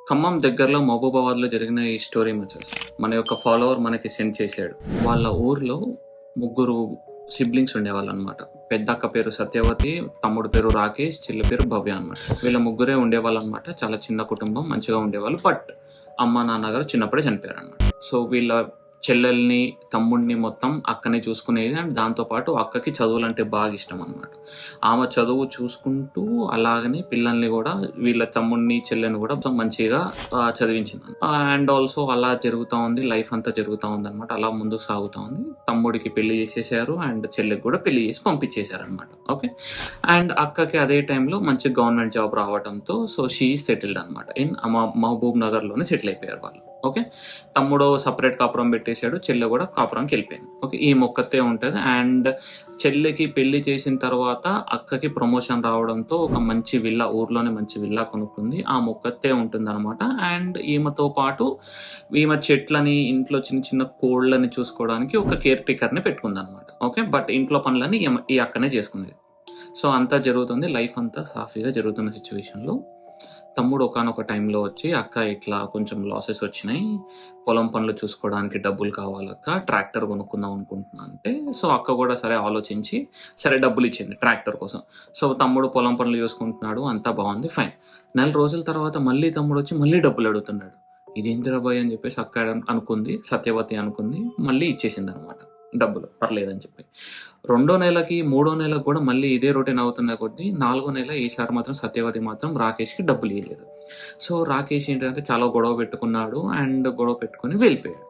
ఖమ్మం దగ్గరలో మహబూబాబాద్‌లో జరిగిన ఈ స్టోరీ మచస్. మన యొక్క ఫాలోవర్ మనకి సెండ్ చేసాడు. వాళ్ళ ఊర్లో ముగ్గురు సిబ్లింగ్స్ ఉండేవాళ్ళనమాట. పెద్దక్క పేరు సత్యవతి, తమ్ముడు పేరు రాకేష్, చెల్లి పేరు భవ్య అనమాట. వీళ్ళ ముగ్గురే ఉండేవాళ్ళనమాట. చాలా చిన్న కుటుంబం, మంచిగా ఉండేవాళ్ళు. బట్ అమ్మ, నాన్నగారు చిన్నప్పుడే చనిపోయారనమాట. సో వీళ్ళ చెల్లెల్ని, తమ్ముడిని మొత్తం అక్కనే చూసుకునేది. అండ్ దాంతోపాటు అక్కకి చదువులంటే బాగా ఇష్టం అనమాట. ఆమె చదువు చూసుకుంటూ అలాగనే పిల్లల్ని కూడా వీళ్ళ తమ్ముడిని, చెల్లెని కూడా మంచిగా చదివించింది. అండ్ ఆల్సో అలా జరుగుతూ ఉంది. లైఫ్ అంతా జరుగుతూ ఉంది అనమాట. అలా ముందుకు సాగుతూ ఉంది. తమ్ముడికి పెళ్లి చేసేసారు అండ్ చెల్లెకి కూడా పెళ్లి చేసి పంపించేశారు అనమాట. ఓకే. అండ్ అక్కకి అదే టైంలో మంచి గవర్నమెంట్ జాబ్ రావడంతో సో షీ సెటిల్డ్ అనమాట. ఇన్ మహబూబ్ నగర్ లోనే సెటిల్ అయిపోయారు వాళ్ళు. ఓకే. తమ్ముడు సపరేట్ కాపురం పెట్టేశాడు, చెల్లె కూడా కాపురంకి వెళ్ళిపోయింది. ఓకే. ఈ మొక్కతే ఉంటుంది. అండ్ చెల్లెకి పెళ్లి చేసిన తర్వాత అక్కకి ప్రమోషన్ రావడంతో ఒక మంచి విల్లా, ఊర్లోనే మంచి విల్లా కొనుక్కుంది. ఆ మొక్కతే ఉంటుంది అనమాట. అండ్ ఈమెతో పాటు ఈమె చెట్లని, ఇంట్లో చిన్న చిన్న కోళ్ళని చూసుకోవడానికి ఒక కేర్ టేకర్ని పెట్టుకుంది అనమాట. ఓకే. బట్ ఇంట్లో పనులని ఈ అక్కనే చేసుకుంది. సో అంతా జరుగుతుంది. లైఫ్ అంతా సాఫీగా జరుగుతున్న సిచ్యువేషన్లో తమ్ముడు ఒకానొక టైంలో వచ్చి, అక్క ఇట్లా కొంచెం లాసెస్ వచ్చినాయి, పొలం పనులు చూసుకోవడానికి డబ్బులు కావాలక్క, ట్రాక్టర్ కొనుక్కుందాం అనుకుంటున్నా అంటే, సో అక్క కూడా సరే ఆలోచించి సరే డబ్బులు ఇచ్చింది ట్రాక్టర్ కోసం. సో తమ్ముడు పొలం పనులు చూసుకుంటున్నాడు, అంతా బాగుంది, ఫైన్. నెల రోజుల తర్వాత మళ్ళీ తమ్ముడు వచ్చి మళ్ళీ డబ్బులు అడుగుతున్నాడు. ఇదేంటిరా బాయ్ అని చెప్పేసి అక్క అనుకుంది, సత్యవతి అనుకుంది, మళ్ళీ ఇచ్చేసింది అనమాట డబ్బులు, పర్లేదని చెప్పి. రెండో నెలకి, మూడో నెలకు కూడా మళ్ళీ ఇదే రొటీన్ అవుతున్న కొద్దీ నాలుగో నెల ఈసారి మాత్రం సత్యవతి మాత్రం రాకేష్కి డబ్బులు ఇవ్వలేదు. సో రాకేష్ ఏంటంటే చాలా గొడవ పెట్టుకున్నాడు అండ్ గొడవ పెట్టుకుని వెళ్ళిపోయాడు.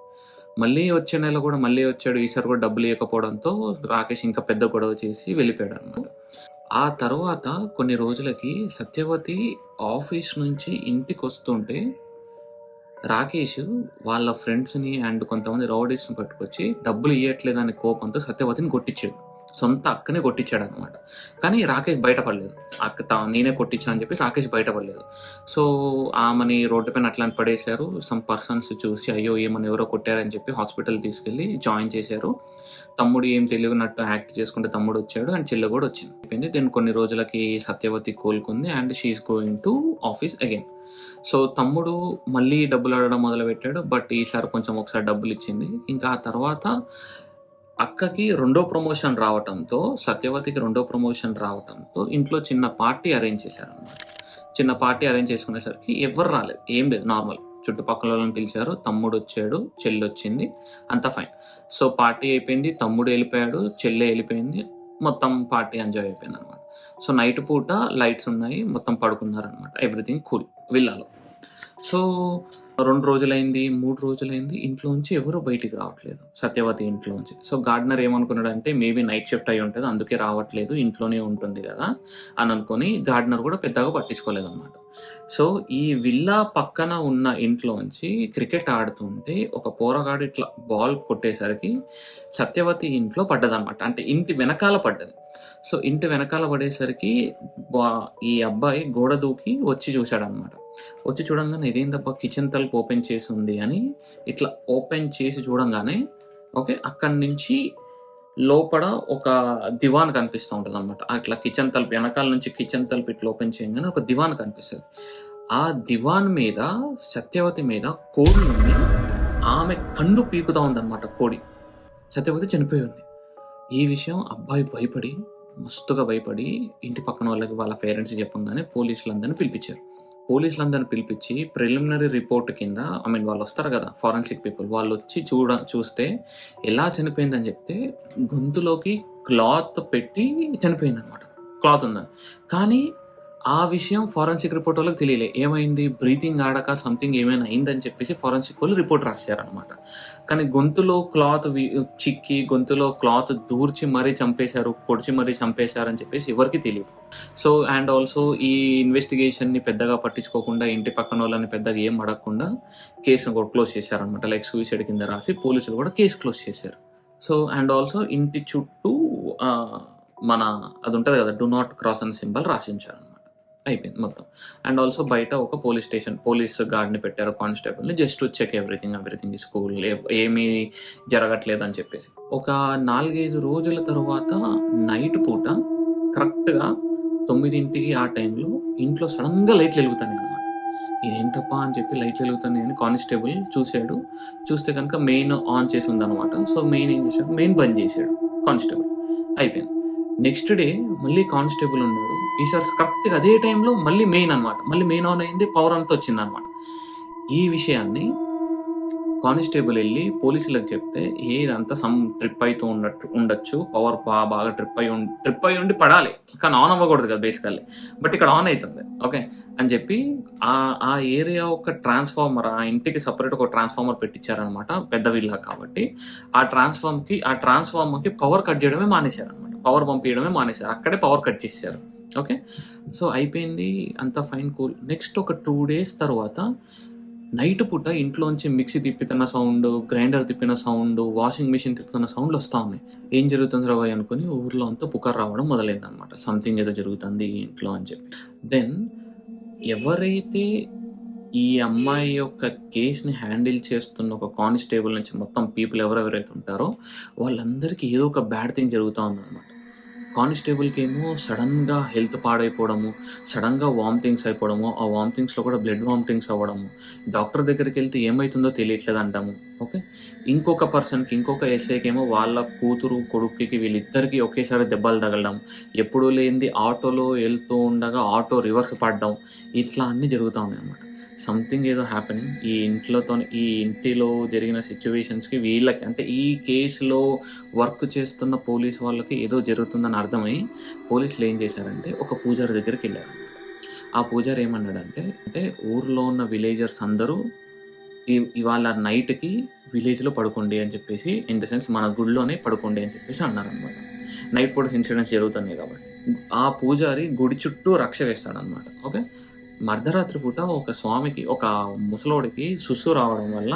మళ్ళీ వచ్చే నెల కూడా మళ్ళీ వచ్చాడు. ఈసారి కూడా డబ్బులు ఇవ్వకపోవడంతో రాకేష్ ఇంకా పెద్ద గొడవ చేసి వెళ్ళిపోయాడు అనమాట. ఆ తర్వాత కొన్ని రోజులకి సత్యవతి ఆఫీస్ నుంచి ఇంటికి వస్తుంటే రాకేష్ వాళ్ళ ఫ్రెండ్స్ని అండ్ కొంతమంది రౌడీస్ని పట్టుకొచ్చి డబ్బులు ఇవ్వట్లేదనే కోపంతో సత్యవతిని కొట్టించాడు. సొంత అక్కనే కొట్టించాడు అనమాట. కానీ రాకేష్ బయటపడలేదు. నేనే కొట్టించాను అని చెప్పి రాకేష్ బయటపడలేదు. సో ఆమెని రోడ్డు పైన అట్లా పడేశారు. సమ్ పర్సన్స్ చూసి అయ్యో ఏమని ఎవరో కొట్టారని చెప్పి హాస్పిటల్ తీసుకెళ్ళి జాయిన్ చేశారు. తమ్ముడు ఏం తెలియనట్టు యాక్ట్ చేసుకుంటే తమ్ముడు వచ్చాడు అండ్ చెల్లె కూడా వచ్చింది. దీని కొన్ని రోజులకి సత్యవతి కోలుకుంది and she is going to office again. So తమ్ముడు మళ్ళీ డబ్బులు అడగడం మొదలుపెట్టాడు. బట్ ఈసారి కొంచెం ఒకసారి డబ్బులు ఇచ్చింది. ఇంకా ఆ తర్వాత అక్కకి రెండో ప్రమోషన్ రావటంతో, సత్యవతికి రెండో ప్రమోషన్ రావటంతో ఇంట్లో చిన్న పార్టీ అరేంజ్ చేశారన్నమాట. చిన్న పార్టీ అరేంజ్ చేసుకునేసరికి ఎవరు రాలేదు, ఏం లేదు, నార్మల్. చుట్టుపక్కల వాళ్ళని పిలిచారు, తమ్ముడు వచ్చాడు, చెల్లి వచ్చింది, అంతా ఫైన్. సో పార్టీ అయిపోయింది, తమ్ముడు వెళ్ళిపోయాడు, చెల్లె వెళ్ళిపోయింది, మొత్తం పార్టీ ఎంజాయ్ అయిపోయింది అనమాట. సో నైట్ పూట లైట్స్ ఉన్నాయి, మొత్తం పడుకున్నారనమాట, ఎవ్రీథింగ్ కూల్ విల్లాలో. సో 2 రోజులైంది, 3 రోజులైంది, ఇంట్లోంచి ఎవరు బయటికి రావట్లేదు సత్యవతి ఇంట్లోంచి. సో గార్డెనర్ ఏమనుకున్నాడంటే మేబీ నైట్ షిఫ్ట్ అయి ఉంటుంది, అందుకే రావట్లేదు, ఇంట్లోనే ఉంటుంది కదా అని అనుకొని గార్డెనర్ కూడా పెద్దగా పట్టించుకోలేదు అనమాట. సో ఈ విల్లా పక్కన ఉన్న ఇంట్లోంచి క్రికెట్ ఆడుతుంటే ఒక పోరగాడు ఇట్లా బాల్ కొట్టేసరికి సత్యవతి ఇంట్లో పడ్డదనమాట. అంటే ఇంటి వెనకాల పడ్డది. సో ఇంటి వెనకాల పడేసరికి ఈ అబ్బాయి గోడ దూకి వచ్చి చూశాడనమాట. వచ్చి చూడంగానే ఇదేందబ్బా కిచెన్ తలుపు ఓపెన్ చేసి ఉంది అని ఇట్లా ఓపెన్ చేసి చూడంగానే ఓకే అక్కడి నుంచి లోపల ఒక దివాన్ కనిపిస్తూ ఉంటుంది అనమాట. అట్లా కిచెన్ తలుపు వెనకాల నుంచి కిచెన్ తలుపు ఇట్లా ఓపెన్ చేయగానే ఒక దివాన్ కనిపిస్తుంది. ఆ దివాన్ మీద సత్యవతి మీద కోడి ఉంది. ఆమె కన్ను పీకుతా ఉందన్నమాట కోడి. సత్యవతి చనిపోయి ఉంది. ఈ విషయం అబ్బాయి భయపడి, మస్తుగా భయపడి ఇంటి పక్కన వాళ్ళకి వాళ్ళ పేరెంట్స్ చెప్పంగానే పోలీసులందరినీ పిలిపించారు. పోలీసులందరినీ పిలిపించి ప్రిలిమినరీ రిపోర్ట్ కింద వాళ్ళు వస్తారు కదా ఫారెన్సిక్ పీపుల్, వాళ్ళు వచ్చి చూస్తే ఎలా చనిపోయిందని చెప్తే గొంతులోకి క్లాత్ పెట్టి చనిపోయింది అనమాట. క్లాత్ ఉందని. కానీ ఆ విషయం ఫారెన్సిక్ రిపోర్ట్ వాళ్ళకి తెలియలే. ఏమైంది, బ్రీతింగ్ ఆడక సంథింగ్ ఏమైనా అయిందని చెప్పేసి ఫారెన్సిక్ వాళ్ళు రిపోర్ట్ రాశారనమాట. కానీ గొంతులో క్లాత్ చిక్కి గొంతులో క్లాత్ దూర్చి మరీ చంపేశారు, పొడిచి మరీ చంపేశారని చెప్పేసి ఎవరికి తెలియదు. సో అండ్ ఆల్సో ఈ ఇన్వెస్టిగేషన్ని పెద్దగా పట్టించుకోకుండా, ఇంటి పక్కన వాళ్ళని పెద్దగా ఏం అడగకుండా కేసును కూడా క్లోజ్ చేశారనమాట. లైక్ సూసైడ్ కింద రాసి పోలీసులు కూడా కేసు క్లోజ్ చేశారు. సో అండ్ ఆల్సో ఇంటి చుట్టూ మన అది ఉంటుంది కదా డూ నాట్ క్రాస్ అని సింబల్ రాసి ఉంచారు. అయిపోయింది మొత్తం. అండ్ ఆల్సో బయట ఒక పోలీస్ గార్డ్ని పెట్టారు, కానిస్టేబుల్ని, జస్ట్ చెక్ ఎవ్రీథింగ్ ఈ స్కూల్ ఏమీ జరగట్లేదు అని చెప్పేసి. ఒక 4-5 రోజుల తర్వాత నైట్ పూట కరెక్ట్గా 9కి ఆ టైంలో ఇంట్లో సడన్గా లైట్లు వెలుగుతాయి అనమాట. ఇదేంటప్పా అని చెప్పి లైట్లు వెలుగుతున్నాయి అని కానిస్టేబుల్ చూసాడు. చూస్తే కనుక మెయిన్ ఆన్ చేసి ఉందన్నమాట. సో మెయిన్ ఏం చేశాడు, మెయిన్ బంద్ చేశాడు కానిస్టేబుల్. అయిపోయింది. నెక్స్ట్ డే మళ్ళీ కానిస్టేబుల్ ఉన్నాడు. ఈసారి కరెక్ట్గా అదే టైంలో మళ్ళీ మెయిన్ అనమాట, మళ్ళీ మెయిన్ ఆన్ అయింది, పవర్ అంతా వచ్చిందనమాట. ఈ విషయాన్ని కానిస్టేబుల్ వెళ్ళి పోలీసులకు చెప్తే ఇదంతా సమ్ ట్రిప్ అవుతూ ఉండొచ్చు, పవర్ బాగా ట్రిప్ అయి ఉండి పడాలి, కానీ ఆన్ అవ్వకూడదు కదా బేసికల్లీ, బట్ ఇక్కడ ఆన్ అవుతుంది ఓకే అని చెప్పి ఆ ఏరియా ఒక ట్రాన్స్ఫార్మర్, ఆ ఇంటికి సపరేట్ ఒక ట్రాన్స్ఫార్మర్ పెట్టించారనమాట, పెద్ద విల్లా కాబట్టి. ఆ ట్రాన్స్ఫార్మర్కి పవర్ కట్ చేయడమే మానేశారనమాట, పవర్ పంపించడమే మానేశారు, అక్కడే పవర్ కట్ చేశారు. ఓకే, సో అయిపోయింది అంతా ఫైన్ కూల్. నెక్స్ట్ ఒక 2 days తర్వాత నైట్ పూట ఇంట్లోంచి మిక్సీ తిప్పుతున్న సౌండ్, గ్రైండర్ తిప్పిన సౌండ్, వాషింగ్ మిషన్ తిప్పుతున్న సౌండ్లు వస్తూ ఉన్నాయి. ఏం జరుగుతుంది రాబోయ్ అనుకుని ఊర్లో అంతా పుకార్ రావడం మొదలైందనమాట, సంథింగ్ ఏదో జరుగుతుంది ఇంట్లో అని చెప్పి. దెన్ ఎవరైతే ఈ అమ్మాయి యొక్క కేసుని హ్యాండిల్ చేస్తున్న ఒక కానిస్టేబుల్ నుంచి మొత్తం పీపుల్ ఎవరెవరైతే ఉంటారో వాళ్ళందరికీ ఏదో ఒక బ్యాడ్ థింగ్ జరుగుతూ ఉందన్నమాట. కానిస్టేబుల్కి ఏమో సడన్గా హెల్త్ పాడైపోవడము, సడన్గా వామిటింగ్స్ అయిపోవడము, ఆ వామిటింగ్స్లో కూడా బ్లడ్ వామిటింగ్స్ అవ్వడము, డాక్టర్ దగ్గరికి వెళ్తే ఏమవుతుందో తెలియట్లేదు అంటాము. ఓకే, ఇంకొక పర్సన్కి, ఇంకొక ఎస్ఐకి ఏమో వాళ్ళ కూతురు కొడుకుకి వీళ్ళిద్దరికీ ఒకేసారి దెబ్బలు తగలడం, ఎప్పుడూ లేనిది ఆటోలో వెళ్తూ ఉండగా ఆటో రివర్స్ పడడం, ఇట్లా అన్నీ జరుగుతూ ఉన్నాయి అన్నమాట. సంథింగ్ ఏదో హ్యాపెనింగ్ ఈ ఇంటిలో జరిగిన సిచ్యువేషన్స్కి వీళ్ళకి, అంటే ఈ కేసులో వర్క్ చేస్తున్న పోలీస్ వాళ్ళకి ఏదో జరుగుతుందని అర్థమై పోలీసులు ఏం చేశారంటే ఒక పూజారి దగ్గరికి వెళ్ళారు. ఆ పూజారి ఏమన్నాడంటే ఊర్లో ఉన్న విలేజర్స్ అందరూ ఇవాళ నైట్కి విలేజ్లో పడుకోండి అని చెప్పేసి, ఇన్ ద సెన్స్ మన గుడిలోనే పడుకోండి అని చెప్పేసి అన్నారనమాట. నైట్ పూట ఇన్సిడెంట్స్ జరుగుతున్నాయి కాబట్టి ఆ పూజారి గుడి చుట్టూ రక్ష వేస్తాడనమాట. ఓకే, మధ్యరాత్రి పూట ఒక స్వామికి, ఒక ముసలోడికి సుస్సు రావడం వల్ల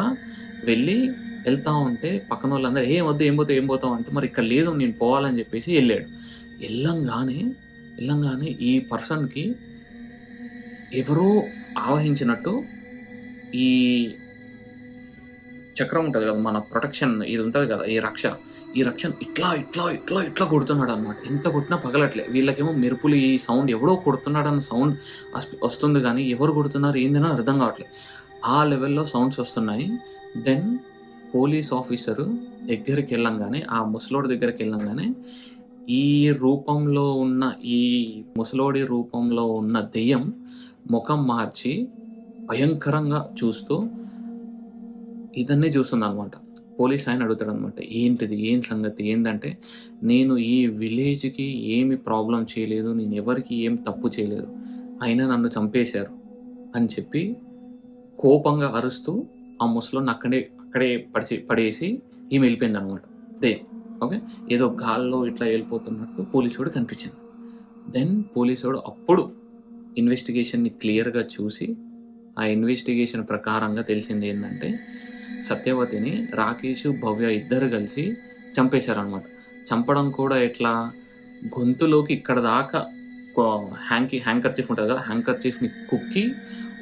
వెళ్ళి వెళ్తా ఉంటే పక్కన వాళ్ళందరూ ఏం పోతావు అంటే, మరి ఇక్కడ లేదు నేను పోవాలని చెప్పేసి వెళ్ళాడు. వెళ్ళంగానే ఈ పర్సన్కి ఎవరో ఆవహించినట్టు ఈ చక్రం ఉంటుంది కదా, మన ప్రొటెక్షన్ ఇది ఉంటుంది కదా, ఈ రక్షణ ఇట్లా కొడుతున్నాడు అనమాట. ఎంత కొట్టినా పగలట్లే. వీళ్ళకేమో మెరుపులు, ఈ సౌండ్ ఎవడో కొడుతున్నాడు అన్న సౌండ్ వస్తుంది, కానీ ఎవరు కొడుతున్నారు ఏందని అర్థం కావట్లేదు. ఆ లెవెల్లో సౌండ్స్ వస్తున్నాయి. దెన్ పోలీస్ ఆఫీసరు దగ్గరికి వెళ్ళంగానే, ఆ ముసలోడి దగ్గరికి వెళ్ళంగానే ఈ ముసలోడి రూపంలో ఉన్న దెయ్యం ముఖం మార్చి భయంకరంగా చూస్తూ ఇదన్నీ చూస్తుంది అనమాట. పోలీస్ ఆయన అడుగుతాడు అనమాట, ఏంటిది, ఏం సంగతి ఏంటంటే, నేను ఈ విలేజ్కి ఏమి ప్రాబ్లం చేయలేదు, నేను ఎవరికి ఏం తప్పు చేయలేదు, అయినా నన్ను చంపేశారు అని చెప్పి కోపంగా అరుస్తూ ఆ ముసలోని అక్కడే పడేసి ఈమె వెళ్ళిపోయింది అనమాట. ఓకే, ఏదో గాల్లో ఇట్లా వెళ్ళిపోతున్నట్టు పోలీసుడు కనిపించింది. దెన్ పోలీసుడు అప్పుడు ఇన్వెస్టిగేషన్ని క్లియర్గా చూసి, ఆ ఇన్వెస్టిగేషన్ ప్రకారంగా తెలిసింది ఏంటంటే సత్యవతిని రాకేష్, భవ్య ఇద్దరు కలిసి చంపేశారనమాట. చంపడం కూడా ఎట్లా, గొంతులోకి ఇక్కడ దాకా హ్యాంకర్చీఫ్ ఉంటుంది కదా, హ్యాంకర్చీఫ్ని కుక్కి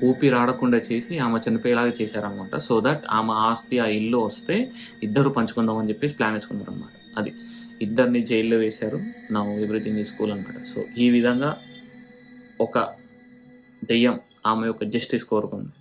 ఊపిరాడకుండా చేసి ఆమె చనిపోయేలాగా చేశారనమాట. సో దట్ ఆమె ఆస్తి, ఆ ఇల్లు వస్తే ఇద్దరు పంచుకుందామని చెప్పేసి ప్లాన్ వేసుకున్నారు అనమాట. అది ఇద్దరిని జైల్లో వేశారు. నౌ ఎవ్రీథింగ్ ఈజ్ కూల్ అనమాట. సో ఈ విధంగా ఒక దెయ్యం ఆమె యొక్క జస్టిస్ కోరుకుంది.